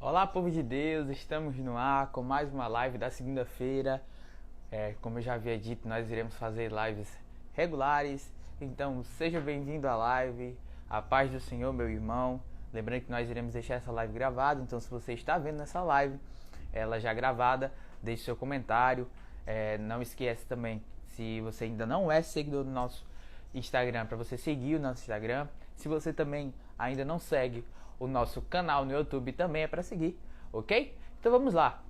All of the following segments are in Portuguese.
Olá, povo de Deus, estamos no ar com mais uma live da segunda-feira. Como eu já havia dito, nós iremos fazer lives regulares, então seja bem-vindo à live, a paz do Senhor, meu irmão. Lembrando que nós iremos deixar essa live gravada, então se você está vendo essa live, ela já gravada, deixe seu comentário. Não esqueça também, se você ainda não é seguidor do nosso Instagram, para você seguir o nosso Instagram. Se você também ainda não segue o nosso canal no YouTube, também é para seguir, ok? Então vamos lá.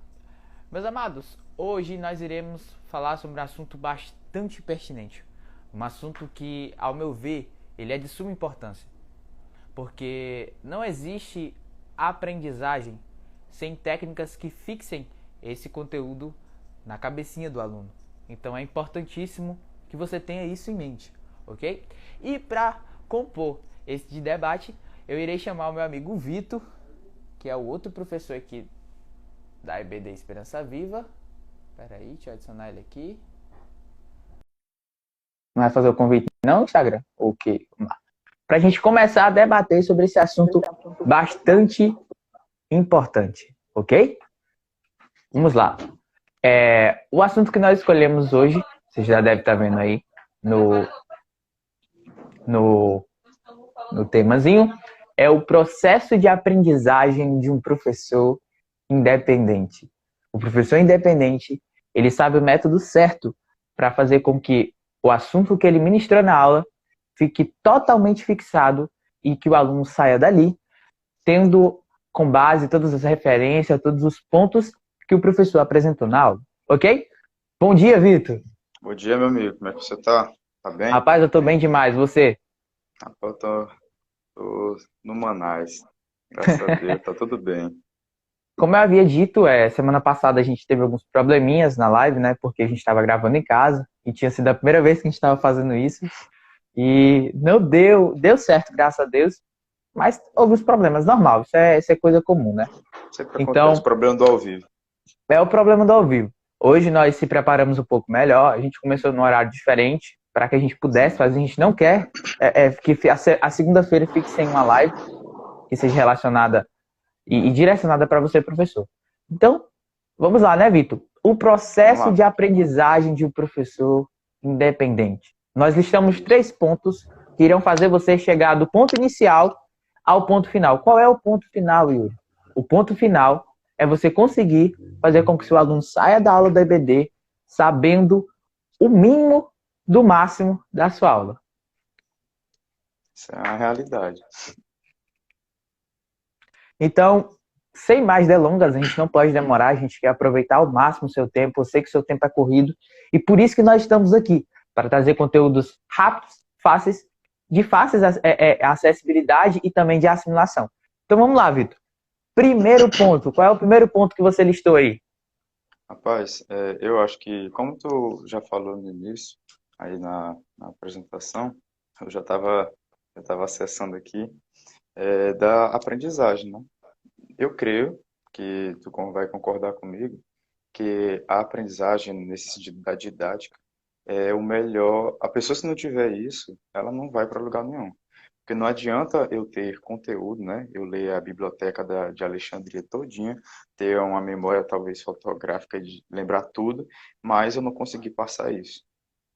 Meus amados, hoje nós iremos falar sobre um assunto bastante pertinente. Um assunto que, ao meu ver, ele é de suma importância. Porque não existe aprendizagem sem técnicas que fixem esse conteúdo na cabecinha do aluno. Então é importantíssimo que você tenha isso em mente, ok? E para compor esse debate, eu irei chamar o meu amigo Vitor, que é o outro professor aqui da EBD Esperança Viva. Espera aí, deixa eu adicionar ele aqui. Não vai fazer o convite não, Instagram? Ok, vamos lá. Para a gente começar a debater sobre esse assunto bastante importante, ok? Vamos lá. O assunto que nós escolhemos hoje, você já deve estar vendo aí no temazinho, é o processo de aprendizagem de um professor independente. O professor independente, ele sabe o método certo para fazer com que o assunto que ele ministra na aula fique totalmente fixado e que o aluno saia dali tendo com base todas as referências, todos os pontos que o professor apresentou na aula, ok? Bom dia, Vitor. Bom dia, meu amigo. Como é que você tá? Tá bem? Rapaz, eu tô bem demais, você? Eu tô no Manás. Graças a Deus, tá tudo bem. Como eu havia dito, semana passada a gente teve alguns probleminhas na live, né? Porque a gente estava gravando em casa e tinha sido a primeira vez que a gente estava fazendo isso. E não deu certo, graças a Deus. Mas houve os problemas, normal, isso é coisa comum, né? Sempre acontece, Então, problema do ao vivo. é o problema do ao vivo. Hoje nós se preparamos um pouco melhor, a gente começou num horário diferente para que a gente pudesse Sim. fazer. A gente não quer que a segunda-feira fique sem uma live que seja relacionada e direcionada para você, professor. Então, vamos lá, né, Vitor? O Vamos processo lá. de aprendizagem de um professor independente. Nós listamos Isso. 3 pontos que irão fazer você chegar do ponto inicial ao ponto final. Qual é o ponto final, Yuri? O ponto final é você conseguir fazer com que seu aluno saia da aula da EBD sabendo o mínimo do máximo da sua aula. Isso é a realidade. Então, sem mais delongas, a gente não pode demorar, a gente quer aproveitar ao máximo o seu tempo, eu sei que o seu tempo é corrido, e por isso que nós estamos aqui, para trazer conteúdos rápidos, fáceis, de fácil acessibilidade e também de assimilação. Então vamos lá, Vitor. Primeiro ponto, qual é o primeiro ponto que você listou aí? Rapaz, eu acho que, como tu já falou no início, aí na apresentação, eu tava acessando aqui, da aprendizagem, né? Eu creio que vai concordar comigo que a aprendizagem nesse sentido da didática é o melhor. A pessoa, se não tiver isso, ela não vai para lugar nenhum. Porque não adianta eu ter conteúdo, né? Eu ler a biblioteca de Alexandria todinha, ter uma memória talvez fotográfica de lembrar tudo, mas eu não consegui passar isso.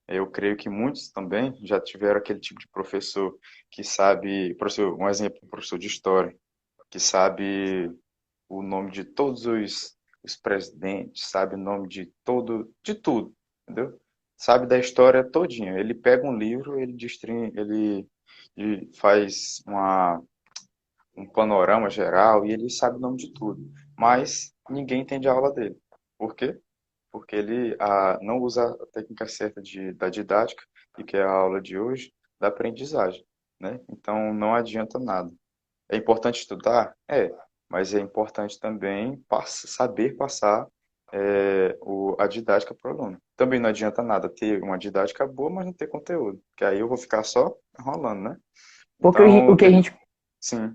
Eu creio que muitos também já tiveram aquele tipo de professor que sabe, professor, um exemplo, um professor de história, que sabe o nome de todos os presidentes, sabe o nome de tudo, entendeu? Sabe da história todinha. Ele pega um livro, ele faz um panorama geral e ele sabe o nome de tudo. Mas ninguém entende a aula dele. Por quê? Porque ele não usa a técnica certa da didática, e que é a aula de hoje, da aprendizagem, né? Então não adianta nada. É importante estudar? É, mas é importante também saber passar a didática para o aluno. Também não adianta nada ter uma didática boa, mas não ter conteúdo, que aí eu vou ficar só enrolando, né? Porque Então, o que a gente sim,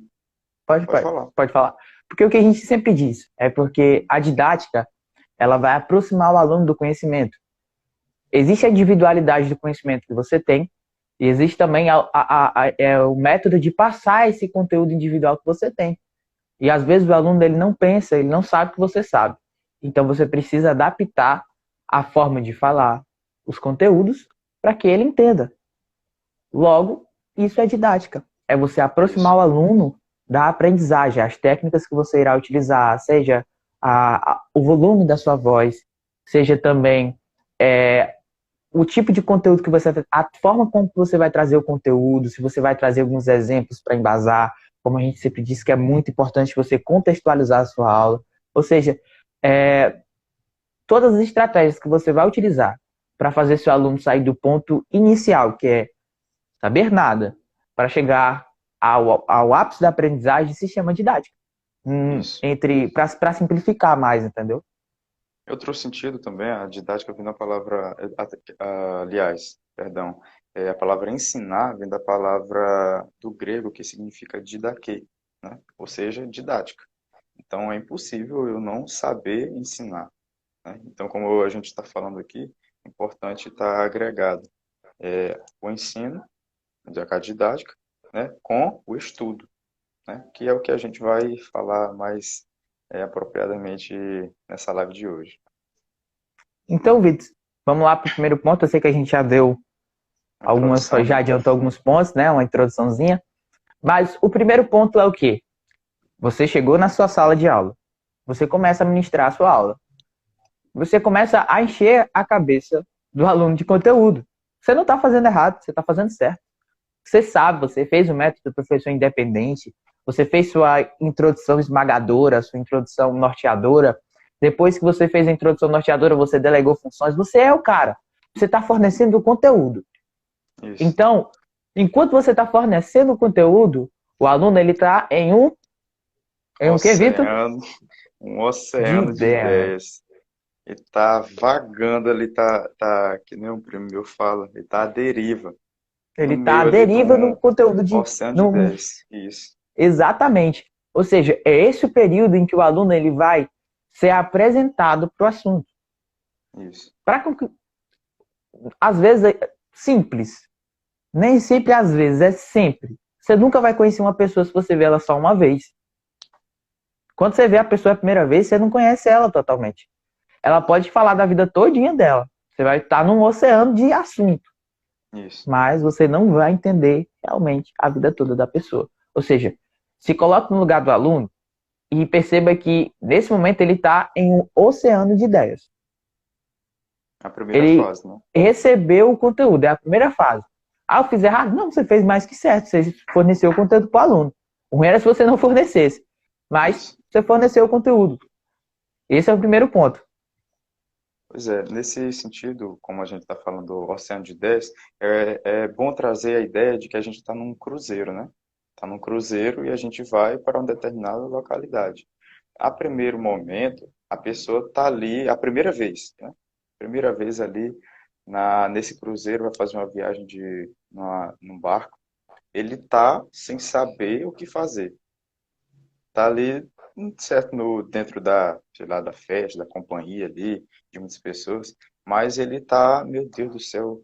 pode, pode pode, falar. pode falar. Porque o que a gente sempre diz é porque a didática ela vai aproximar o aluno do conhecimento. Existe a individualidade do conhecimento que você tem e existe também o método de passar esse conteúdo individual que você tem. E às vezes o aluno ele não pensa, ele não sabe que você sabe. Então você precisa adaptar a forma de falar, os conteúdos, para que ele entenda. Logo, isso é didática. É você aproximar Isso. o aluno da aprendizagem, as técnicas que você irá utilizar, seja o volume da sua voz, seja também é, o tipo de conteúdo que você, a forma como você vai trazer o conteúdo, se você vai trazer alguns exemplos para embasar, como a gente sempre diz que é muito importante você contextualizar a sua aula, ou seja, é, todas as estratégias que você vai utilizar para fazer seu aluno sair do ponto inicial, que é saber nada, para chegar ao ápice da aprendizagem, se chama didática. Isso. Para simplificar mais, entendeu? Em outro sentido também, a didática vem da palavra, aliás, perdão, a palavra ensinar vem da palavra do grego que significa didaquê, né? Ou seja, didática. Então é impossível eu não saber ensinar, né? Então, como a gente está falando aqui, é importante estar agregado o ensino, a didática, né, com o estudo, né, que é o que a gente vai falar mais apropriadamente nessa live de hoje. Então, Vitor, vamos lá para o primeiro ponto. Eu sei que a gente já deu A introdução, já né? adiantou alguns pontos, né? Uma introduçãozinha. Mas o primeiro ponto é o quê? Você chegou na sua sala de aula. Você começa a ministrar a sua aula. Você começa a encher a cabeça do aluno de conteúdo. Você não está fazendo errado, você está fazendo certo. Você sabe, você fez o método do professor independente, você fez sua introdução esmagadora, sua introdução norteadora. Depois que você fez a introdução norteadora, você delegou funções. Você é o cara. Você está fornecendo o conteúdo. Isso. Então, enquanto você está fornecendo o conteúdo, o aluno ele está em um quê, Vitor? Oceano, um De oceano de ideia. ideias. Ele tá vagando ali, que nem um primo meu fala, ele tá à deriva, no Ele está à meio ali de deriva no um conteúdo oceano de no, ideias. Isso, exatamente. Ou seja, é esse o período em que o aluno ele vai ser apresentado para o assunto. isso. Para às vezes é simples, nem sempre às vezes, é sempre. Você nunca vai conhecer uma pessoa se você vê ela só uma vez. Quando você vê a pessoa a primeira vez, você não conhece ela totalmente. Ela pode falar da vida todinha dela. Você vai estar num oceano de assunto, Isso. mas você não vai entender realmente a vida toda da pessoa. Ou seja, se coloque no lugar do aluno e perceba que nesse momento ele está em um oceano de ideias. A primeira Ele fase, né? recebeu o conteúdo, é a primeira fase. Ah, eu fiz errado? Não, você fez mais que certo, você forneceu o conteúdo para o aluno. O ruim era se você não fornecesse, mas Isso. você forneceu o conteúdo. Esse é o primeiro ponto. Pois é, nesse sentido, como a gente está falando do oceano de ideias, é bom trazer a ideia de que a gente está num cruzeiro, né? Está num cruzeiro e a gente vai para uma determinada localidade. A primeiro momento, a pessoa está ali, a primeira vez, né? Primeira vez ali nesse cruzeiro, vai fazer uma viagem num barco. Ele está sem saber o que fazer. Está ali, certo, dentro sei lá, da festa, da companhia ali, de muitas pessoas, mas ele está, meu Deus do céu,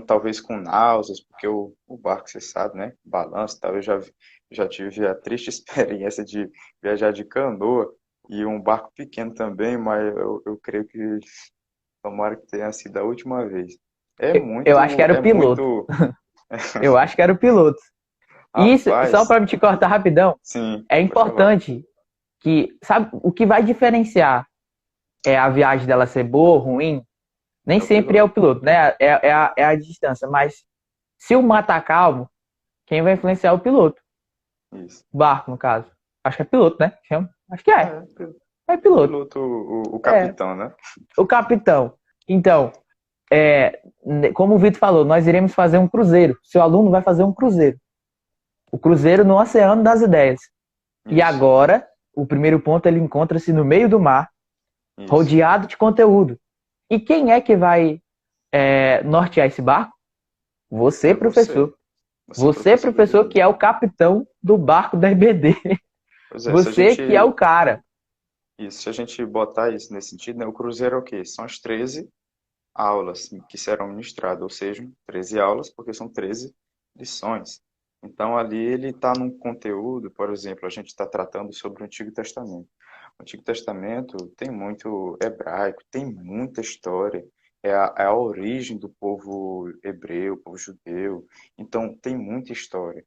talvez com náuseas, porque o barco, você sabe, né? Balança e tal. Já tive a triste experiência de viajar de canoa e um barco pequeno também, mas eu creio que tomara que tenha sido a última vez. Eu acho que era o É piloto. muito, Eu acho que era o piloto. E isso, só rapaz, para te cortar rapidão, sim, é pode falar. importante que, sabe, o que vai diferenciar a viagem dela ser boa ou ruim, nem É o sempre é o piloto. piloto, né? É a distância, mas se o mar tá calmo, quem vai influenciar é o piloto. Isso. O barco, no caso. Acho que é piloto, né? Chama? Acho que é. É, É o piloto. piloto, o É. capitão, né? O capitão. Então, como o Vitor falou, nós iremos fazer um cruzeiro. Seu aluno vai fazer um cruzeiro. O cruzeiro no oceano das ideias. E Isso, agora, o primeiro ponto, ele encontra-se no meio do mar, isso. rodeado de conteúdo. E quem é que vai nortear esse barco? Você, É você. professor. Você, Você, professor da professor, EBD. que é o capitão do barco da EBD. Pois é, Você que é o cara. se a gente botar isso nesse sentido, né, o cruzeiro é o quê? São as 13 aulas que serão ministradas, ou seja, 13 aulas, porque são 13 lições. Então, ali ele está num conteúdo, por exemplo, a gente está tratando sobre o Antigo Testamento. O Antigo Testamento tem muito hebraico, tem muita história, é a origem do povo hebreu, povo judeu, então tem muita história.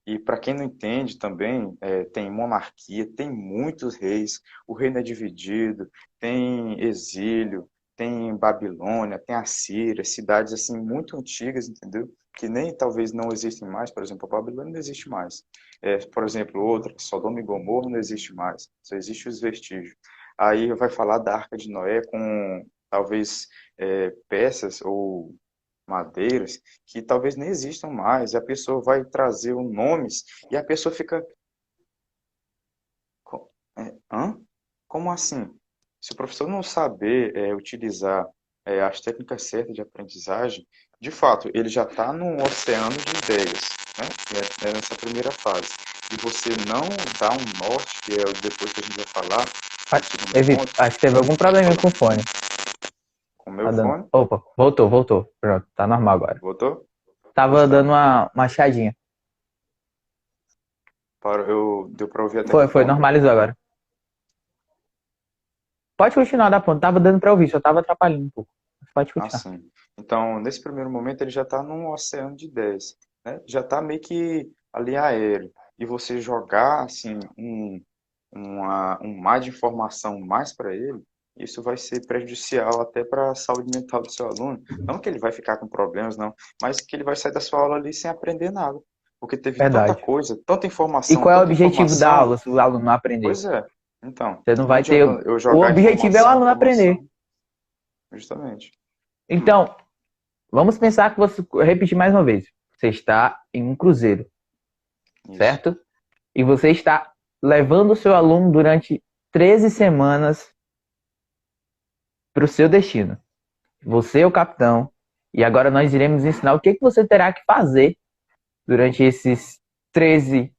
E para quem não entende também, tem monarquia, tem muitos reis, o reino é dividido, tem exílio, tem Babilônia, tem Assíria, cidades assim muito antigas, entendeu? Que nem talvez não existem mais, por exemplo, a Babilônia não existe mais. Por exemplo, outra, Sodoma e Gomorra não existe mais, só existem os vestígios. Aí vai falar da Arca de Noé com talvez peças ou madeiras que talvez nem existam mais, e a pessoa vai trazer os nomes e a pessoa fica, hã? Como assim? Se o professor não saber utilizar as técnicas certas de aprendizagem, de fato, ele já está num oceano de ideias, né? É nessa primeira fase. E você não dá um norte, que é depois que a gente vai falar, Ah, no segundo Vitor, ponto, acho que teve algum probleminha fala com o fone. com o Tá meu dando. fone, Opa, voltou. Pronto, tá normal agora. voltou? Pois Tava tá. dando uma chadinha. Deu para ouvir até que Foi, ponto? normalizou agora. Pode continuar da ponta, tava dando pra ouvir, só tava atrapalhando um pouco. Pode continuar. Assim. Então, nesse primeiro momento, ele já está num oceano de ideias, né? Já está meio que ali aéreo. E você jogar assim um mar de informação mais para ele, isso vai ser prejudicial até para a saúde mental do seu aluno. Não que ele vai ficar com problemas, não, mas que ele vai sair da sua aula ali sem aprender nada. Porque teve tanta Verdade. coisa, E qual é o tanta objetivo da informação. aula se o aluno não aprender? Pois é. Então, Você não não vai ter. adianta eu O jogar objetivo é o aluno aprender. informação, justamente. Então, vamos pensar que você. Repetir mais uma vez. Você está em um cruzeiro, Isso. certo? E você está levando o seu aluno durante 13 semanas para o seu destino. Você é o capitão. E agora nós iremos ensinar o que você terá que fazer durante esses 13,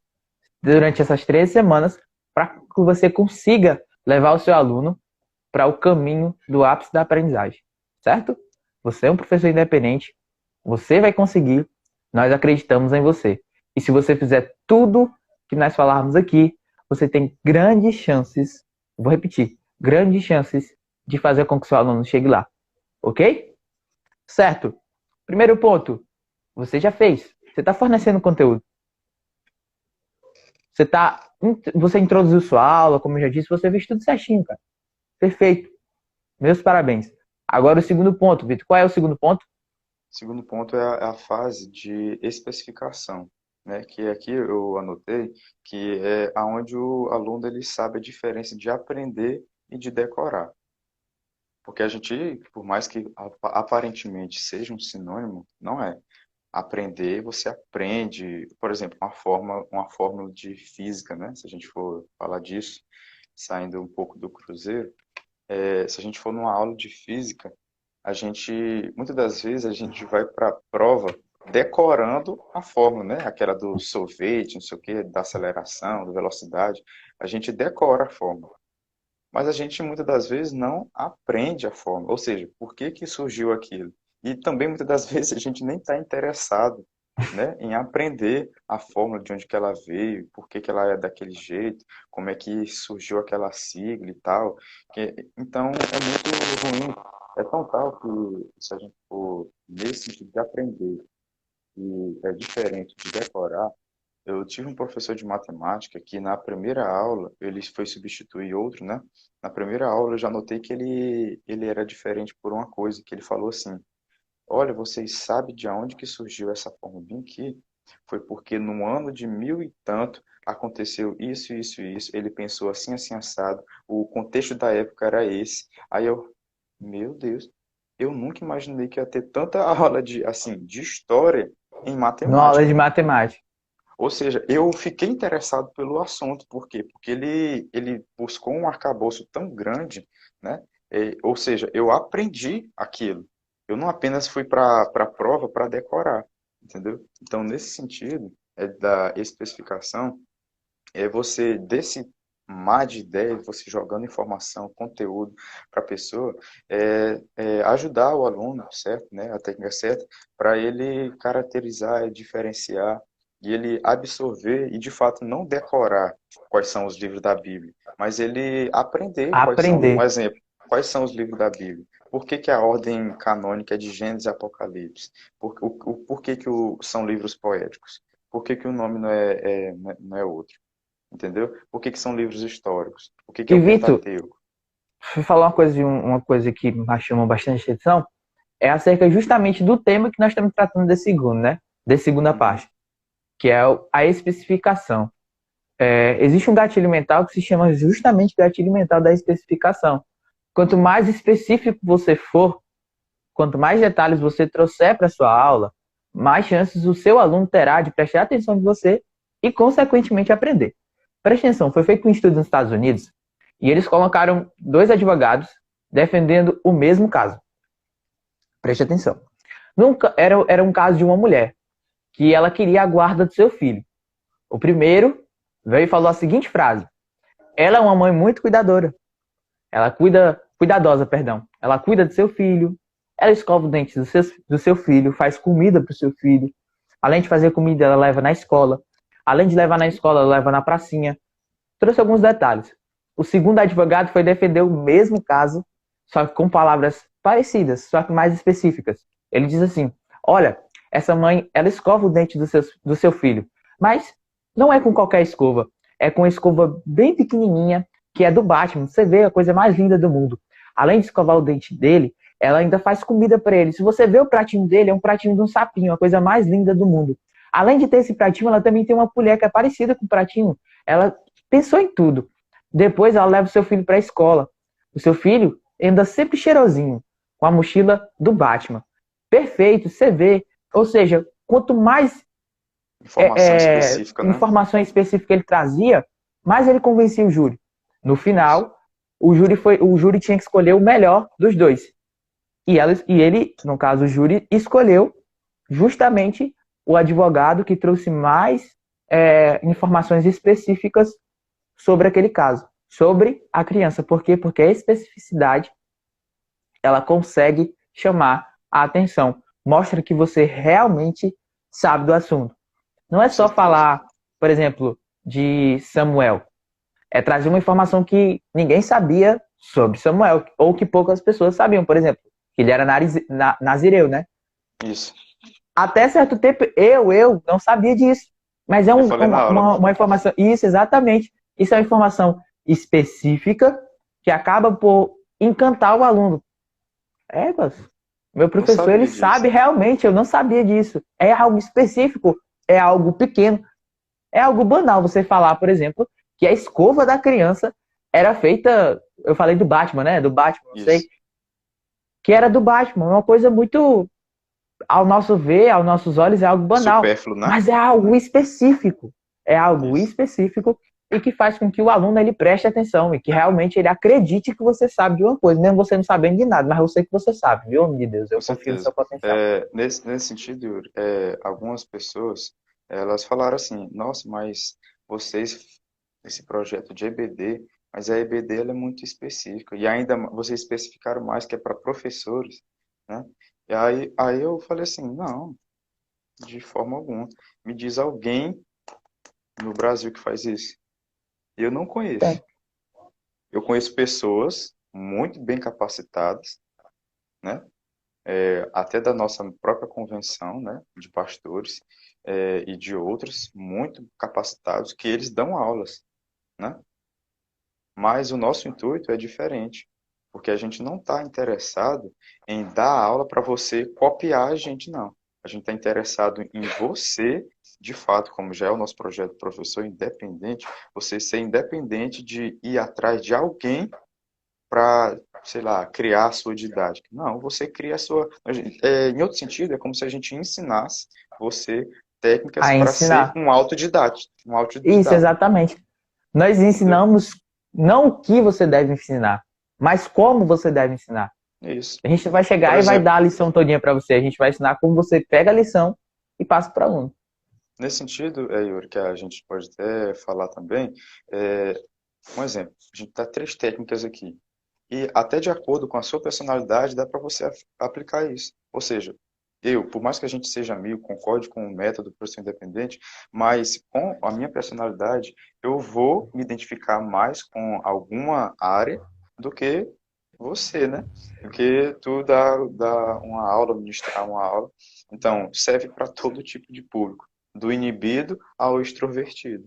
durante essas 13 semanas para que você consiga levar o seu aluno para o caminho do ápice da aprendizagem, certo? Você é um professor independente, você vai conseguir, nós acreditamos em você. E se você fizer tudo que nós falarmos aqui, você tem grandes chances, vou repetir, grandes chances de fazer com que o seu aluno chegue lá, ok? Certo. Primeiro ponto, você já fez, você está fornecendo conteúdo. Você introduziu sua aula, como eu já disse, você fez tudo certinho, cara. Perfeito. Meus parabéns. Agora o segundo ponto, Vitor. Qual é o segundo ponto? Segundo ponto é a fase de especificação, né? Que aqui eu anotei que é aonde o aluno ele sabe a diferença de aprender e de decorar. Porque a gente, por mais que aparentemente seja um sinônimo, não é. Aprender, você aprende, por exemplo, uma fórmula de física, né? Se a gente for falar disso, saindo um pouco do cruzeiro, se a gente for numa aula de física, muitas das vezes, a gente vai para a prova decorando a fórmula, né? Aquela do sorvete, não sei o quê, da aceleração, da velocidade. A gente decora a fórmula. Mas a gente muitas das vezes não aprende a fórmula. Ou seja, por que que surgiu aquilo? E também muitas das vezes a gente nem está interessado, né, em aprender a fórmula de onde que ela veio, por que que ela é daquele jeito, como é que surgiu aquela sigla e tal. Então é muito ruim. É tão tal que se a gente for nesse sentido de aprender e é diferente de decorar, eu tive um professor de matemática que na primeira aula, ele foi substituir outro, né? Na primeira aula eu já notei que ele era diferente por uma coisa, que ele falou assim: olha, vocês sabem de onde que surgiu essa forma bem aqui? Foi porque no ano de mil e tanto aconteceu isso, isso e isso. Ele pensou assim, assim, assado. O contexto da época era esse. Aí eu, meu Deus, eu nunca imaginei que ia ter tanta aula de, assim, de história em Numa aula de matemática. matemática. Ou seja, eu fiquei interessado pelo assunto. Por quê? Porque ele buscou um arcabouço tão grande, né? Ou seja, eu aprendi aquilo. Eu não apenas fui para a prova para decorar, entendeu? Então, nesse sentido, da especificação, é você desse mar de ideias, você jogando informação, conteúdo para a pessoa, ajudar o aluno, certo, né, a técnica certa, para ele caracterizar e diferenciar. e ele absorver e de fato não decorar quais são os livros da Bíblia, mas ele aprender quais são, um Aprender. exemplo, quais são os livros da Bíblia. Por que que a ordem canônica é de Gênesis e Apocalipse? Por que que são livros poéticos? Por que que o nome não é outro? Entendeu? Por que que são livros históricos? Por que que é E o Vitor, Pentateuco? vou falar uma coisa que me chamou bastante atenção, é acerca justamente do tema que nós estamos tratando desse segundo, né? Dessa segunda Uhum. parte, que é a especificação. Existe um gatilho mental que se chama justamente gatilho mental da especificação. Quanto Uhum. mais específico você for, quanto mais detalhes você trouxer para sua aula, mais chances o seu aluno terá de prestar atenção em você e, consequentemente, aprender. Preste atenção, foi feito um estudo nos Estados Unidos e eles colocaram dois advogados defendendo o mesmo caso. Preste Sim. atenção. Era um caso de uma mulher que ela queria a guarda do seu filho. O primeiro veio e falou a seguinte frase: ela é uma mãe muito cuidadora. Cuidadosa, perdão. Ela cuida do seu filho, ela escova os dentes do seu filho, faz comida para o seu filho. Além de fazer comida, ela leva na escola. Além de levar na escola, ela leva na pracinha. Trouxe alguns detalhes. O segundo advogado foi defender o mesmo caso, só que com palavras parecidas, só que mais específicas. Ele diz assim: olha, essa mãe, ela escova o dente do seu filho, mas não é com qualquer escova. É com uma escova bem pequenininha, que é do Batman. Você vê a coisa mais linda do mundo. Além de escovar o dente dele, ela ainda faz comida para ele. Se você vê o pratinho dele, é um pratinho de um sapinho, a coisa mais linda do mundo. Além de ter esse pratinho, ela também tem uma colher que é parecida com o pratinho. Ela pensou em tudo. Depois ela leva o seu filho para a escola. O seu filho anda sempre cheirosinho, com a mochila do Batman. Perfeito, você vê. Ou seja, quanto mais Informação específica, né? informações específicas ele trazia, mais ele convencia o júri. No Isso. final, o júri tinha que escolher o melhor dos dois. E ele, no caso o júri, escolheu justamente o advogado que trouxe mais informações específicas sobre aquele caso, sobre a criança. Por quê? Porque a especificidade ela consegue chamar a atenção, mostra que você realmente sabe do assunto. Não é Com só certeza. falar, por exemplo, de Samuel, é trazer uma informação que ninguém sabia sobre Samuel, ou que poucas pessoas sabiam, por exemplo, que ele era nazireu, né? Isso. Até certo tempo, eu não sabia disso. Mas é Eu falei na aula, né? uma informação. Isso, exatamente. Isso é uma informação específica que acaba por encantar o aluno. Mas meu Não professor, ele sabia disso. sabe realmente, eu não sabia disso. É algo específico, é algo pequeno, é algo banal você falar, por exemplo, que a escova da criança era feita. Eu falei do Batman, né? Do Batman, não sei. Isso. Que era do Batman. Uma coisa muito ao nosso ver, aos nossos olhos, é algo banal, Supérfluo, né? mas é algo específico. É algo Isso. específico e que faz com que o aluno ele preste atenção e que realmente ele acredite que você sabe de uma coisa, mesmo você não sabendo de nada, mas eu sei que você sabe, viu, homem de Deus? Com Eu confio no certeza. seu potencial. Nesse sentido, Yuri, algumas pessoas, elas falaram assim, nossa, mas vocês, esse projeto de EBD, mas a EBD ela é muito específica, e ainda vocês especificaram mais que é para professores, né? Aí eu falei assim, não, de forma alguma. Me diz alguém no Brasil que faz isso. Eu não conheço. Tem. Eu conheço pessoas muito bem capacitadas, né? Até da nossa própria convenção, né, de pastores, e de outros muito capacitados que eles dão aulas, né? Mas o nosso intuito é diferente, porque a gente não está interessado em dar aula para você copiar a gente, não. A gente está interessado em você, de fato, como já é o nosso projeto Professor Independente, você ser independente de ir atrás de alguém para, sei lá, criar a sua didática. Não, você cria a sua. Em outro sentido, é como se a gente ensinasse você técnicas A para ser ensinar. um autodidata. Um Isso, autodidata, exatamente. Nós entendeu? ensinamos não o que você deve ensinar, mas como você deve ensinar. É isso. A gente vai Por chegar e vai exemplo, dar a lição todinha para você. A gente vai ensinar como você pega a lição e passa para o aluno. nesse sentido, Yuri, que a gente pode até falar também, é, um exemplo. A gente dá três técnicas aqui. E até de acordo com a sua personalidade, dá para você aplicar isso. Ou seja, por mais que a gente seja amigo, concorde com o método professor independente, mas com a minha personalidade, eu vou me identificar mais com alguma área do que você, né? Do que tu dar uma aula, ministrar uma aula. Então, serve para todo tipo de público, do inibido ao extrovertido.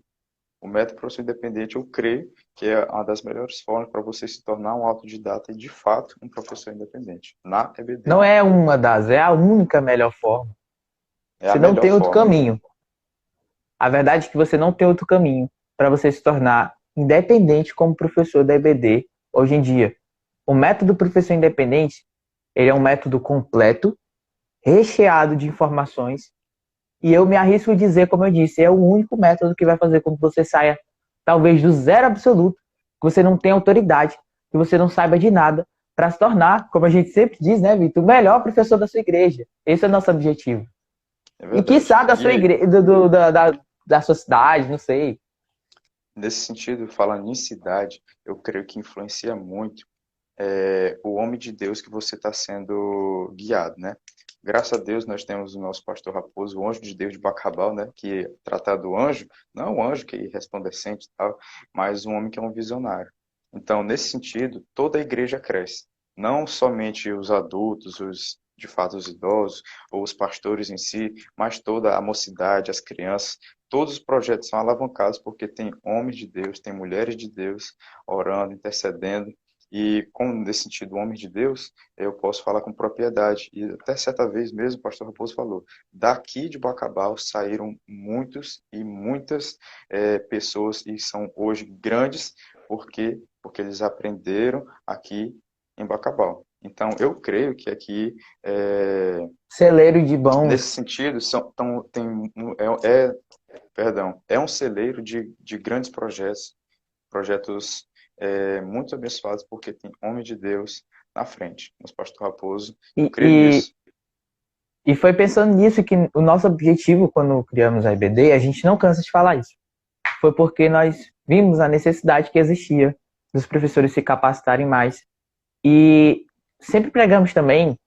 O método professor independente, eu creio que é uma das melhores formas para você se tornar um autodidata e, de fato, um professor independente, na EBD. Não é uma das, é a única melhor forma. É a Você não melhor tem outro forma. caminho. A verdade é que você não tem outro caminho para você se tornar independente como professor da EBD hoje em dia. O método professor independente, ele é um método completo, recheado de informações, e eu me arrisco a dizer, como eu disse, é o único método que vai fazer com que você saia talvez do zero absoluto, que você não tenha autoridade, que você não saiba de nada, para se tornar, como a gente sempre diz, né, Vitor, o melhor professor da sua igreja. Esse é o nosso objetivo. É E verdade. quiçá da E sua aí, igreja, da sua cidade, não sei. nesse sentido, falando em cidade, eu creio que influencia muito o homem de Deus que você está sendo guiado, né? Graças a Deus nós temos o nosso pastor Raposo, o anjo de Deus de Bacabal, né? Que trata do anjo, não o anjo que é resplandecente e tal, mas um homem que é um visionário. Então, nesse sentido, toda a igreja cresce. Não somente os adultos, de fato os idosos, ou os pastores em si, mas toda a mocidade, as crianças, todos os projetos são alavancados porque tem homens de Deus, tem mulheres de Deus orando, intercedendo, e como nesse sentido, homem de Deus, eu posso falar com propriedade. E até certa vez mesmo, o pastor Raposo falou, daqui de Bacabal saíram muitos e muitas pessoas, e são hoje grandes, porque eles aprenderam aqui em Bacabal. Então, eu creio que aqui, Celeiro de nesse bons. sentido, perdão, é um celeiro de grandes projetos, projetos muito abençoados, porque tem homem de Deus na frente. Mas pastor Raposo, eu E, creio e, nisso. e foi pensando nisso que o nosso objetivo quando criamos a IBD, a gente não cansa de falar isso. Foi porque nós vimos a necessidade que existia dos professores se capacitarem mais. E sempre pregamos também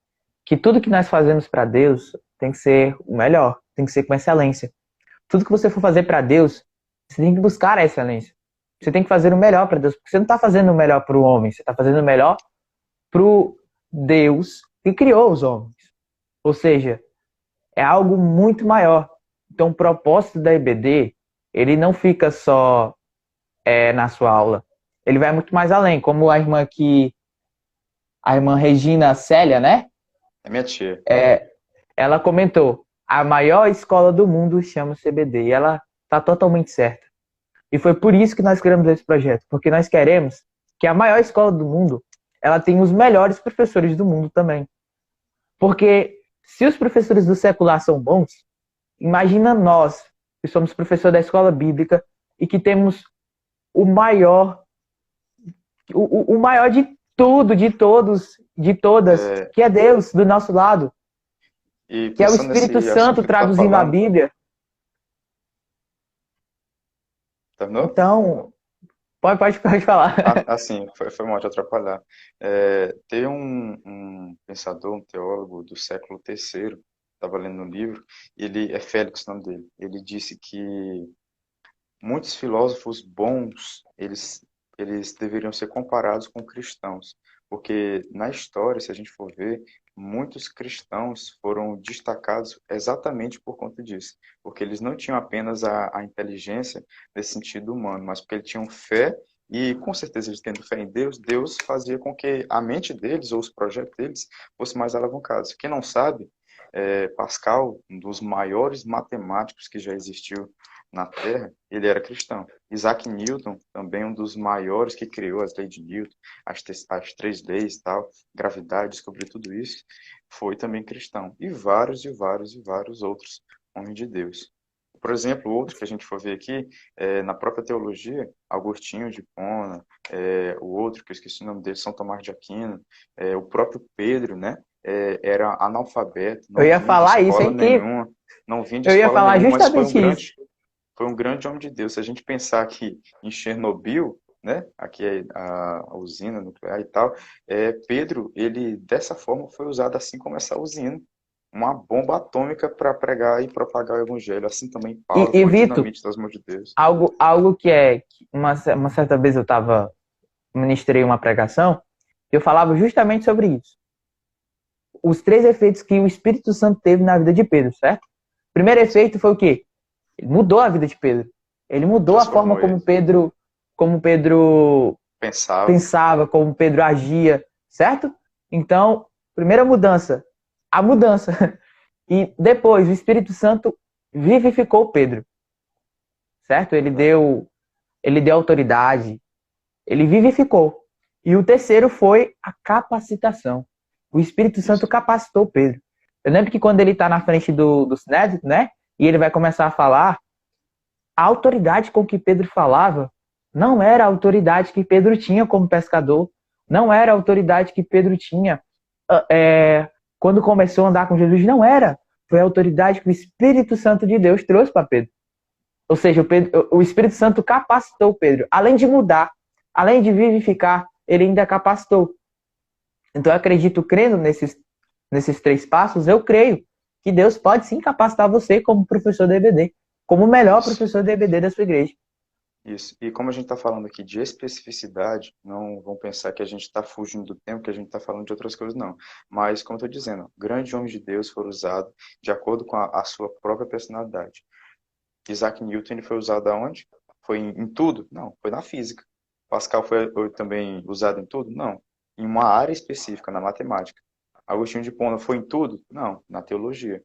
que tudo que nós fazemos para Deus tem que ser o melhor, tem que ser com excelência. Tudo que você for fazer para Deus, você tem que buscar a excelência. Você tem que fazer o melhor para Deus, porque você não está fazendo o melhor para o homem, você está fazendo o melhor para o Deus que criou os homens. Ou seja, é algo muito maior. Então, o propósito da IBD, ele não fica só na sua aula. Ele vai muito mais além, como a irmã Regina Célia, né? É minha tia. Ela comentou, a maior escola do mundo chama CBD, e ela está totalmente certa. E foi por isso que nós criamos esse projeto, porque nós queremos que a maior escola do mundo, ela tenha os melhores professores do mundo também. Porque se os professores do secular são bons, imagina nós, que somos professores da escola bíblica e que temos o maior, o maior de tudo, de todos, de todas, É, que é Deus do nosso lado, e que é o pensando Espírito nesse Santo assunto que está traduzindo a falando, Bíblia. terminou? Então, pode falar. Assim, foi mal te atrapalhar. Tem um pensador, um teólogo do século terceiro, estava lendo um livro, ele é Félix, o nome dele. Ele disse que muitos filósofos bons, eles deveriam ser comparados com cristãos, porque na história, se a gente for ver, muitos cristãos foram destacados exatamente por conta disso, porque eles não tinham apenas a inteligência nesse sentido humano, mas porque eles tinham fé e, com certeza, eles tendo fé em Deus, Deus fazia com que a mente deles ou os projetos deles fossem mais alavancados. Quem não sabe, Pascal, um dos maiores matemáticos que já existiu na Terra, ele era cristão. Isaac Newton, também um dos maiores que criou as leis de Newton, as três leis, tal, gravidade, descobriu tudo isso, foi também cristão. E vários e vários e vários outros homens de Deus. Por exemplo, outro que a gente for ver aqui, na própria teologia, Agostinho de Hipona, o outro, que eu esqueci o nome dele, São Tomás de Aquino, o próprio Pedro, né? Era analfabeto, Eu não ia vinha de falar isso, escola hein, que nenhuma, não vinha de eu ia escola falar nenhuma, mas justamente isso. foi um grande homem de Deus. Se a gente pensar que em Chernobyl, né, aqui é a usina nuclear e tal, Pedro, ele dessa forma foi usado assim como essa usina. uma bomba atômica para pregar e propagar o evangelho. Assim também Paulo E foi Vitor, dinamite das mãos de Deus. algo que uma certa vez ministrei uma pregação, eu falava justamente sobre isso. Os 3 efeitos que o Espírito Santo teve na vida de Pedro, certo? O primeiro efeito foi o quê? Ele mudou a vida de Pedro. Ele mudou a forma Transformou ele. Como Pedro Pensava. pensava, como Pedro agia, certo? Então, primeira mudança, a mudança. E depois, o Espírito Santo vivificou Pedro, certo? Ele deu autoridade, ele vivificou. E o terceiro foi a capacitação. O Espírito Santo Isso. capacitou Pedro. Eu lembro que quando ele está na frente do Sinédrio, né? E ele vai começar a falar, a autoridade com que Pedro falava não era a autoridade que Pedro tinha como pescador, não era a autoridade que Pedro tinha quando começou a andar com Jesus, não era. Foi a autoridade que o Espírito Santo de Deus trouxe para Pedro. Ou seja, o Espírito Santo capacitou Pedro. Além de mudar, além de vivificar, ele ainda capacitou. Então eu acredito, crendo nesses 3 passos, eu creio que Deus pode sim capacitar você como professor de EBD, como o melhor Isso. professor de EBD da sua igreja. Isso. E como a gente está falando aqui de especificidade, não vão pensar que a gente está fugindo do tempo, que a gente está falando de outras coisas, não. Mas, como eu estou dizendo, grandes homens de Deus foram usados de acordo com a sua própria personalidade. Isaac Newton ele foi usado aonde? Foi em tudo? Não, foi na física. Pascal foi também usado em tudo? Não. Em uma área específica, na matemática. Agostinho de Hipona foi em tudo? Não, na teologia.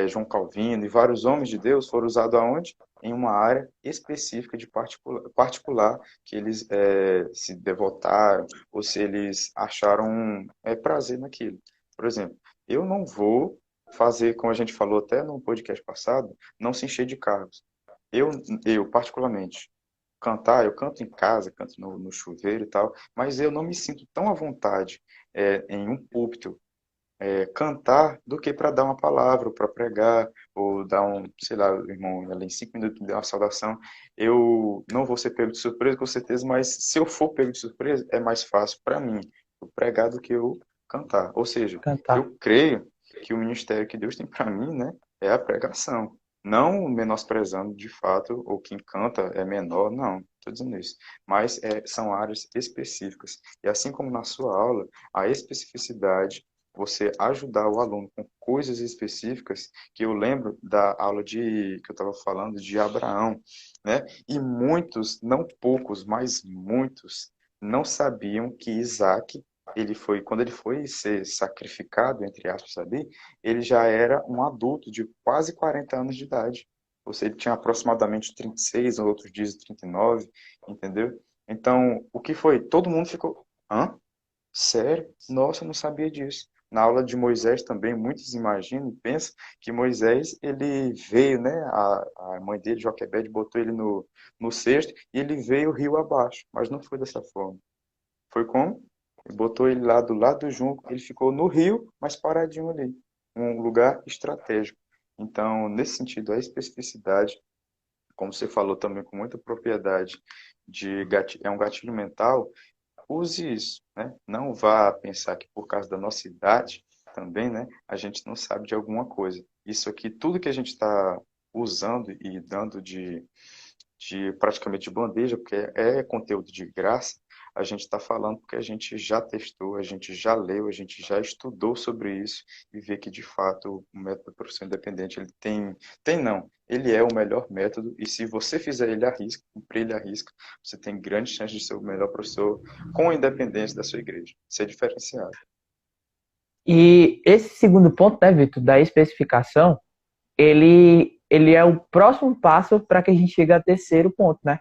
João Calvino e vários homens de Deus foram usados aonde? Em uma área específica de particular que eles se devotaram ou se eles acharam prazer naquilo. Por exemplo, eu não vou fazer, como a gente falou até no podcast passado, não se encher de cargos. Eu particularmente, cantar, eu canto em casa, canto no chuveiro e tal, mas eu não me sinto tão à vontade em um púlpito cantar do que para dar uma palavra, ou para pregar, ou dar sei lá, irmão, ali em 5 minutos me deu uma saudação. Eu não vou ser pego de surpresa, com certeza, mas se eu for pego de surpresa, é mais fácil para mim eu pregar do que eu cantar. Ou seja, Cantar. eu creio que o ministério que Deus tem para mim, né, é a pregação. Não menosprezando de fato, ou quem canta é menor, não, estou dizendo isso. Mas são áreas específicas. E assim como na sua aula, a especificidade você ajudar o aluno com coisas específicas, que eu lembro da aula que eu estava falando de Abraão, né? E muitos, não poucos, mas muitos, não sabiam que Isaac, quando ele foi ser sacrificado, entre aspas, ali, ele já era um adulto de quase 40 anos de idade. Ou seja, ele tinha aproximadamente 36, outros dizem 39, entendeu? Então, o que foi? Todo mundo ficou, hã? Sério? Nossa, eu não sabia disso. Na aula de Moisés também, muitos imaginam e pensam que Moisés, ele veio, né? A mãe dele, Joquebede, botou ele no cesto e ele veio rio abaixo. Mas não foi dessa forma. Foi como? Ele botou ele lá do lado do junco, ele ficou no rio, mas paradinho ali. Um lugar estratégico. Então, nesse sentido, a especificidade, como você falou também com muita propriedade, é um gatilho mental. Use isso, né? Não vá pensar que por causa da nossa idade também, né, a gente não sabe de alguma coisa. Isso aqui, tudo que a gente está usando e dando de praticamente de bandeja, porque é conteúdo de graça, a gente está falando porque a gente já testou, a gente já leu, a gente já estudou sobre isso e vê que de fato o método da profissão independente ele tem não, ele é o melhor método e se você fizer ele arrisca, cumprir ele arrisca, você tem grande chance de ser o melhor professor com a independência da sua igreja, ser diferenciado. E esse segundo ponto, né, Vitor, da especificação, ele é o próximo passo para que a gente chegue ao terceiro ponto, né?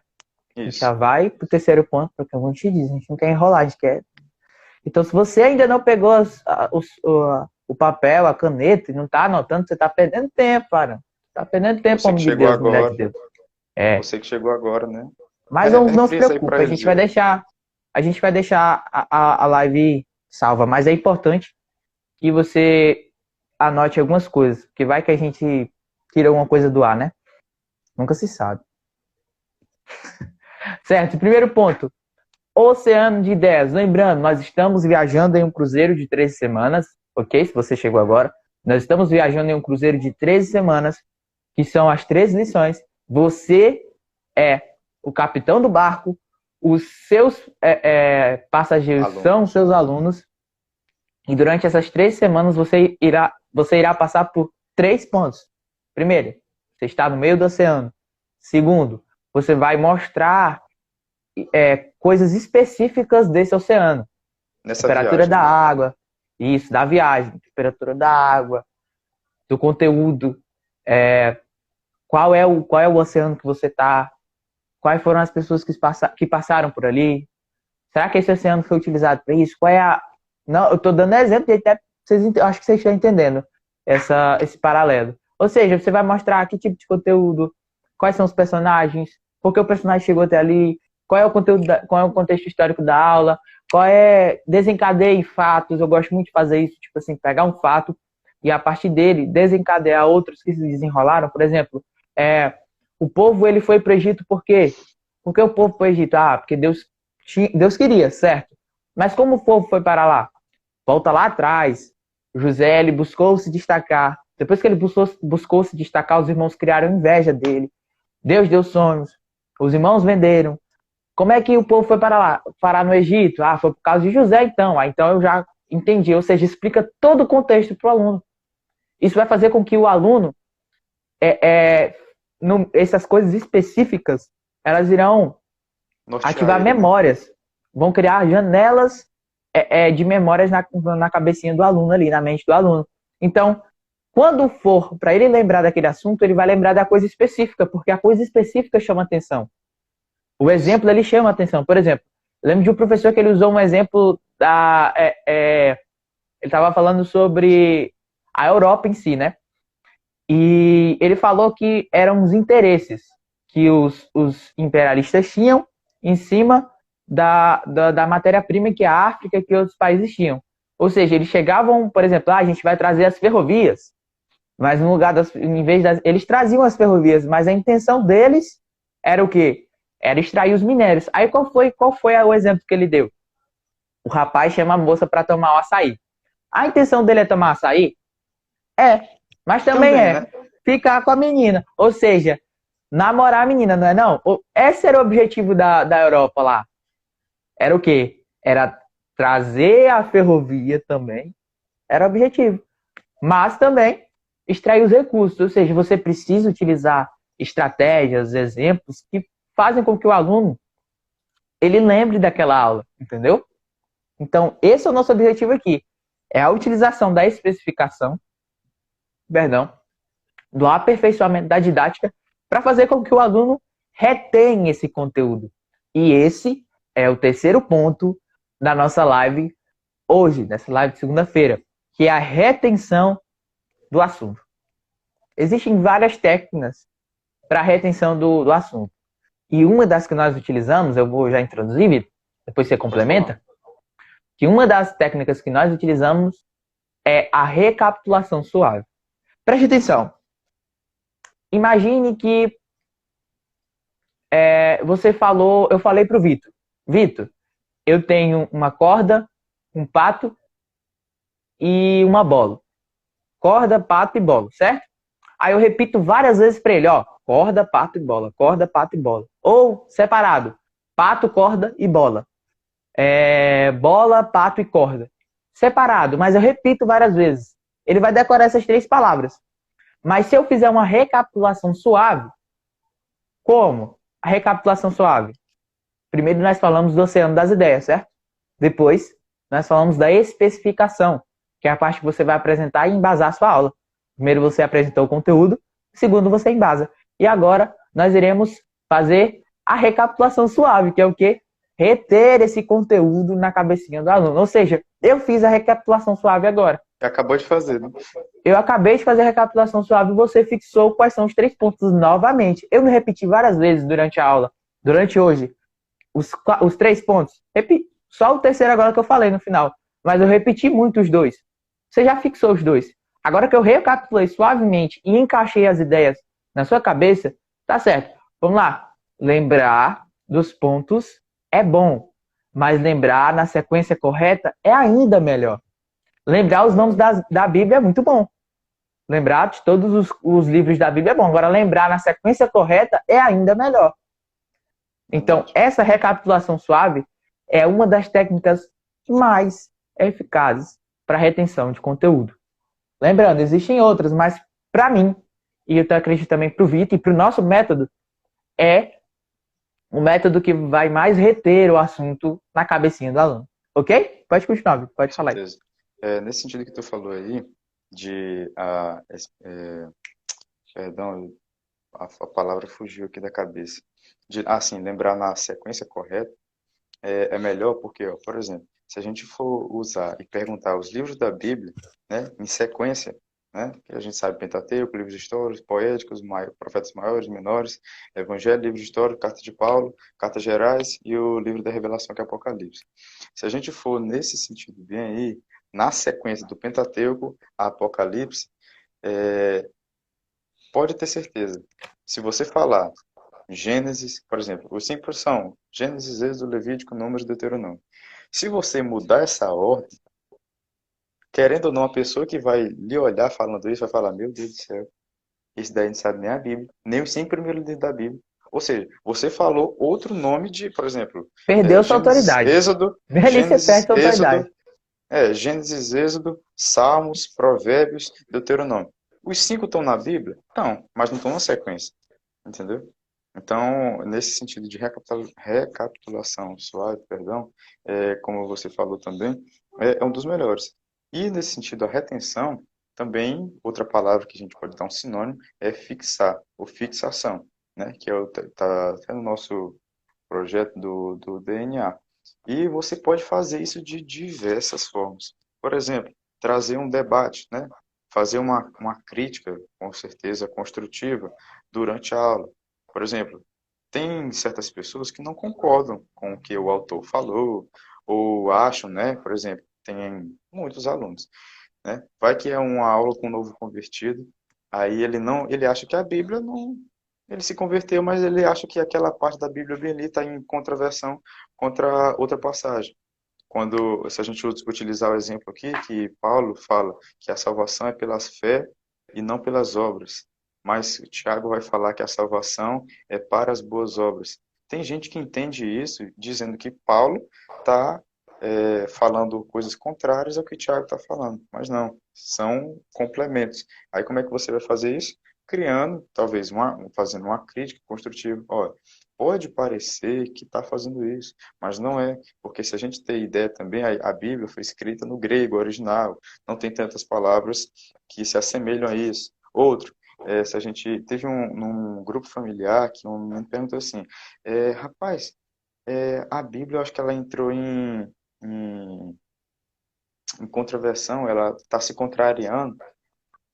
A gente já Isso. vai pro terceiro ponto, porque como a gente diz, a gente não quer enrolar, a gente quer. Então, se você ainda não pegou o papel, a caneta e não tá anotando, você tá perdendo tempo, cara. Tá perdendo tempo, Você que homem de chegou Deus, mulher de agora, Deus. É. você que chegou agora, né? Mas não se Reflita aí preocupe, para eles verem. a gente vai deixar a live salva, mas é importante que você anote algumas coisas, que vai que a gente tira alguma coisa do ar, né? Nunca se sabe. Certo, primeiro ponto. Oceano de ideias. Lembrando, nós estamos viajando em um cruzeiro de 13 semanas, ok? Se você chegou agora. Nós estamos viajando em um cruzeiro de 13 semanas, que são as 13 lições. Você é o capitão do barco, os seus passageiros são os seus alunos, e durante essas 3 semanas você irá passar por 3 pontos. Primeiro, você está no meio do oceano. Segundo, você vai mostrar coisas específicas desse oceano. Temperatura da água, isso, da viagem, temperatura da água, do conteúdo, qual é o oceano que você está, quais foram as pessoas que passaram por ali, será que esse oceano foi utilizado para isso? Não, eu estou dando exemplo, até acho que vocês estão entendendo esse paralelo. Ou seja, você vai mostrar que tipo de conteúdo, quais são os personagens, por que o personagem chegou até ali, qual é o conteúdo, qual é o contexto histórico da aula, desencadeie fatos. Eu gosto muito de fazer isso, tipo assim, pegar um fato e a partir dele desencadear outros que se desenrolaram. Por exemplo, o povo ele foi para o Egito por quê? Por que o povo foi para o Egito? Porque Deus queria, certo? Mas como o povo foi para lá? Volta lá atrás. José ele buscou se destacar. Depois que ele buscou se destacar, os irmãos criaram inveja dele. Deus deu sonhos. Os irmãos venderam. Como é que o povo foi para lá? Parar no Egito? Foi por causa de José, então. Então eu já entendi. Ou seja, explica todo o contexto para o aluno. Isso vai fazer com que o aluno, essas coisas específicas, elas irão ativar memórias. Vão criar janelas de memórias na cabecinha do aluno ali, na mente do aluno. Então, quando for para ele lembrar daquele assunto, ele vai lembrar da coisa específica, porque a coisa específica chama atenção. O exemplo, ele chama atenção. Por exemplo, eu lembro de um professor que ele usou um exemplo ele estava falando sobre a Europa em si, né? E ele falou que eram os interesses que os imperialistas tinham em cima da matéria-prima que a África e que outros países tinham. Ou seja, eles chegavam, por exemplo, a gente vai trazer as ferrovias, mas no lugar eles traziam as ferrovias, mas a intenção deles era o quê? Era extrair os minérios. Aí qual foi o exemplo que ele deu? O rapaz chama a moça para tomar o açaí. A intenção dele é tomar açaí? Mas também né? Ficar com a menina. Ou seja, namorar a menina, não é não? Esse era o objetivo da Europa lá. Era o quê? Era trazer a ferrovia também. Era o objetivo. Mas também extrair os recursos. Ou seja, você precisa utilizar estratégias, exemplos que fazem com que o aluno ele lembre daquela aula, entendeu? Então, esse é o nosso objetivo aqui. É a utilização da especificação, do aperfeiçoamento da didática para fazer com que o aluno retenha esse conteúdo. E esse é o terceiro ponto da nossa live hoje, nessa live de segunda-feira, que é a retenção do assunto. Existem várias técnicas para a retenção do assunto. E uma das que nós utilizamos, eu vou já introduzir, Vitor, depois você complementa, que uma das técnicas que nós utilizamos é a recapitulação suave. Preste atenção. Imagine que eu falei para o Vitor, eu tenho uma corda, um pato e uma bola. Corda, pato e bola, certo? Aí eu repito várias vezes para ele, corda, pato e bola, corda, pato e bola. Ou separado, pato, corda e bola. Bola, pato e corda. Separado, mas eu repito várias vezes. Ele vai decorar essas 3 palavras. Mas se eu fizer uma recapitulação suave, como a recapitulação suave? Primeiro nós falamos do oceano das ideias, certo? Depois nós falamos da especificação, que é a parte que você vai apresentar e embasar a sua aula. Primeiro você apresentou o conteúdo, segundo você embasa. E agora nós iremos fazer a recapitulação suave, que é o quê? Reter esse conteúdo na cabecinha do aluno. Ou seja, eu fiz a recapitulação suave agora. Acabou de fazer, né? Eu acabei de fazer a recapitulação suave e você fixou quais são os 3 pontos novamente. Eu me repeti várias vezes durante a aula, durante hoje, os 3 pontos. Só o terceiro agora que eu falei no final. Mas eu repeti muito os 2. Você já fixou os 2. Agora que eu recapitulei suavemente e encaixei as ideias na sua cabeça, tá certo. Vamos lá. Lembrar dos pontos é bom, mas lembrar na sequência correta é ainda melhor. Lembrar os nomes da Bíblia é muito bom, Lembrar de todos os livros da Bíblia é bom. Agora, lembrar na sequência correta é ainda melhor. Então, essa recapitulação suave é uma das técnicas mais eficazes para retenção de conteúdo. Lembrando, existem outras, mas para mim, e eu acredito também para o Vitor e para o nosso método, é o método que vai mais reter o assunto na cabecinha do aluno. Ok? Pode continuar, Vitor. Pode falar aí. Nesse sentido que tu falou aí, de perdão, a palavra fugiu aqui da cabeça. Lembrar na sequência correta é melhor porque, ó, por exemplo, se a gente for usar e perguntar os livros da Bíblia, né, em sequência, né, que a gente sabe Pentateuco, livros históricos, poéticos, profetas maiores, menores, Evangelho, livro histórico, carta de Paulo, cartas gerais e o livro da Revelação, que é Apocalipse. Se a gente for nesse sentido bem aí, na sequência do Pentateuco a Apocalipse, pode ter certeza, se você falar Gênesis, por exemplo, os 5 são Gênesis, Êxodo, Levítico, Números e Deuteronômio. Se você mudar essa ordem, querendo ou não, a pessoa que vai lhe olhar falando isso vai falar, meu Deus do céu, esse daí não sabe nem a Bíblia, nem os 5 primeiros livros da Bíblia. Ou seja, você falou outro nome de, por exemplo, Perdeu sua Gênesis, autoridade. Êxodo, Gênesis, Êxodo, Gênesis, Êxodo, Salmos, Provérbios, Deuteronômio. Os 5 estão na Bíblia? Não, mas não estão na sequência. Entendeu? Então, nesse sentido de recapitulação suave, perdão, como você falou também, é um dos melhores. E nesse sentido, a retenção, também, outra palavra que a gente pode dar um sinônimo, é fixar, ou fixação, né? Que tá no nosso projeto do DNA. E você pode fazer isso de diversas formas. Por exemplo, trazer um debate, né? Fazer uma crítica, com certeza, construtiva durante a aula. Por exemplo, tem certas pessoas que não concordam com o que o autor falou, ou acham, né? Por exemplo, tem muitos alunos, né? Vai que é uma aula com um novo convertido, aí ele acha que a Bíblia não, ele se converteu, mas ele acha que aquela parte da Bíblia bem ali está em contraversão contra outra passagem. Se a gente utilizar o exemplo aqui, que Paulo fala que a salvação é pela fé e não pelas obras. Mas o Tiago vai falar que a salvação é para as boas obras. Tem gente que entende isso dizendo que Paulo está falando coisas contrárias ao que Tiago está falando. Mas não, são complementos. Aí como é que você vai fazer isso? Criando, talvez, fazendo uma crítica construtiva. Olha, pode parecer que está fazendo isso, mas não é. Porque se a gente tem ideia também, a Bíblia foi escrita no grego original, não tem tantas palavras que se assemelham a isso. Outro, se a gente teve num grupo familiar que um menino perguntou assim, rapaz, a Bíblia, eu acho que ela entrou em, em contraversão, ela está se contrariando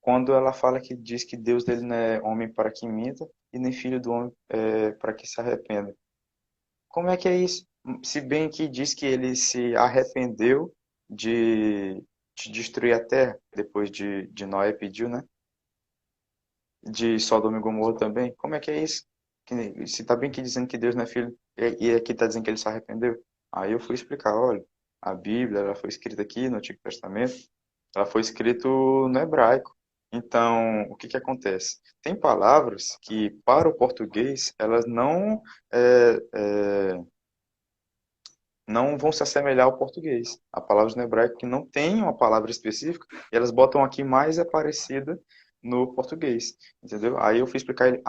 quando ela fala que diz que Deus dele não é homem para que minta e nem filho do homem para que se arrependa. Como é que é isso? Se bem que diz que ele se arrependeu de destruir a terra, depois de Noé pediu, né? De Sodoma e Gomorra também. Como é que é isso? Se tá bem que dizendo que Deus não é filho, e aqui tá dizendo que ele se arrependeu. Aí eu fui explicar, olha, a Bíblia, ela foi escrita aqui no Antigo Testamento, ela foi escrita no hebraico. Então, o que que acontece? Tem palavras que, para o português, elas não vão se assemelhar ao português. Há palavras no hebraico que não têm uma palavra específica e elas botam aqui mais parecida no português, entendeu? Aí eu fui explicar ele,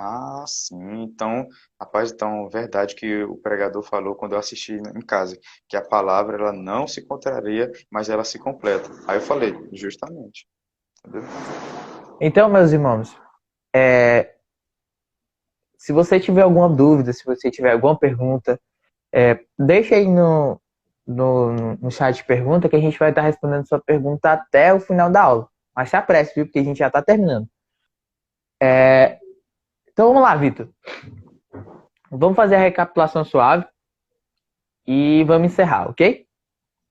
sim, então, rapaz, então, verdade que o pregador falou quando eu assisti em casa, que a palavra, ela não se contraria, mas ela se completa. Aí eu falei, justamente, entendeu? Então, meus irmãos, se você tiver alguma dúvida, se você tiver alguma pergunta, deixa aí no chat de pergunta que a gente vai estar respondendo sua pergunta até o final da aula. Mas se apresse, viu? Porque a gente já está terminando. Então vamos lá, Vitor. Vamos fazer a recapitulação suave e vamos encerrar, ok?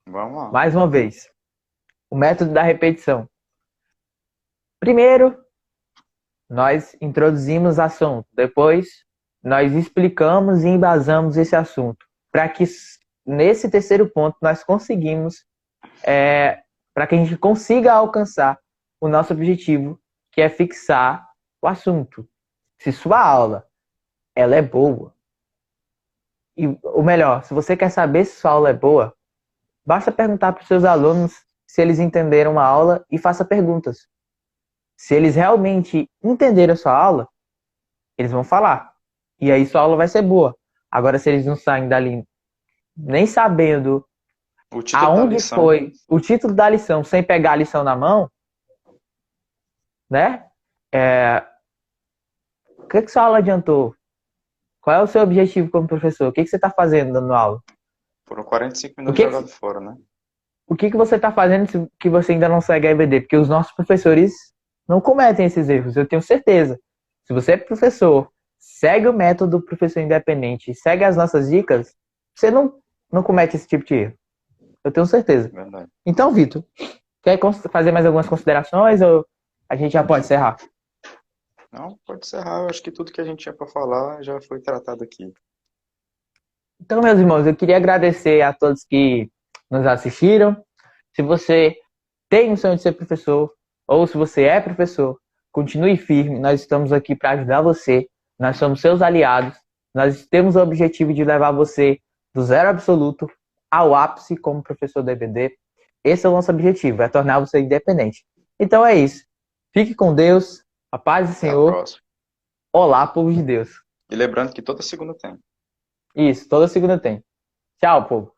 Vamos lá. Mais uma vez. O método da repetição. Primeiro, nós introduzimos assunto. Depois, nós explicamos e embasamos esse assunto. Para que nesse terceiro ponto nós conseguimos, para que a gente consiga alcançar o nosso objetivo que é fixar o assunto. Se sua aula ela é boa, ou melhor, se você quer saber se sua aula é boa, basta perguntar para os seus alunos se eles entenderam a aula e faça perguntas. Se eles realmente entenderam a sua aula, eles vão falar. E aí sua aula vai ser boa. Agora, se eles não saem dali nem sabendo O título da aonde lição, foi o título da lição, sem pegar a lição na mão, né? O que sua aula adiantou? Qual é o seu objetivo como professor? O que você está fazendo dando aula? foram 45 O minutos que, jogados fora, né? o que você está fazendo que você ainda não segue a EBD? Porque os nossos professores não cometem esses erros, eu tenho certeza. Se você é professor, segue o método professor independente, segue as nossas dicas, você não comete esse tipo de erro. Eu tenho certeza. Verdade. Então, Vitor, quer fazer mais algumas considerações ou a gente já pode encerrar? Não, pode encerrar. Eu acho que tudo que a gente tinha para falar já foi tratado aqui. Então, meus irmãos, eu queria agradecer a todos que nos assistiram. Se você tem o sonho de ser professor, ou se você é professor, continue firme. Nós estamos aqui para ajudar você. Nós somos seus aliados. Nós temos o objetivo de levar você do zero absoluto ao ápice como professor da EBD. Esse é o nosso objetivo, é tornar você independente. Então é isso. Fique com Deus. A paz do Até a Senhor. próxima. Olá, povo de Deus. E lembrando que toda segunda tem. Isso, toda segunda tem. Tchau, povo.